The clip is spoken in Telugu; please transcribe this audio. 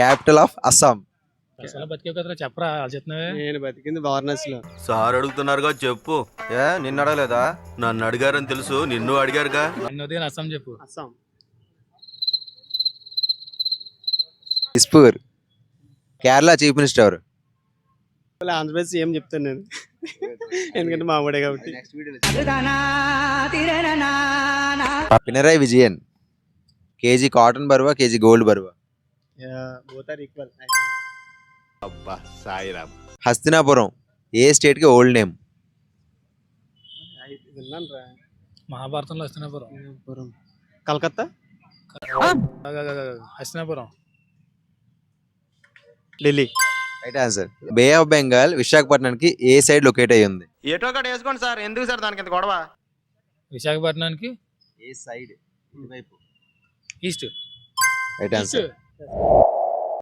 Capital of Assam. అసలు బతికే కదరా చెప్పరా చెప్తున్నావే. నేను బతికింది వారణాసిలో. సార్ అడుగుతున్నారుగా చెప్పు. ఏ నిన్ను అడగలేదా? నన్ను అడిగారని తెలుసు, నిన్ను అడిగారుగా. నన్ను ఉదయం అస్సాం చెప్పు. అస్సాం. దిస్పూర్. కేరళ చీఫ్ మినిస్టర్ ఎవరు? ఆంధ్రప్రదేశ్ ఏం చెప్తాను నేను ఎందుకంటే మా అమ్మడే కాబట్టి. పినరాయి విజయన్. కేజీ కాటన్ బరువా, కేజీ గోల్డ్ బరువా? Both are equal. అబ్బా సాయిరామ్. హస్తినాపురం ఏ స్టేట్ కి ఓల్డ్ నేమ్? విన్నాను రా. మహాభారతంలో Hastinapuram. Calcutta. Hastinapuram. Delhi. Right answer. Bay of Bengal విశాఖపట్నానికి ఏ సైడ్ లొకేట్ అయ్యి ఉంది? ఏటో ఒకటి వేసుకోండి సార్, ఎందుకు సార్ దానికి ఇంత గొడవ? విశాఖపట్నానికి ఏ సైడ్? ఈస్ట్. Right answer.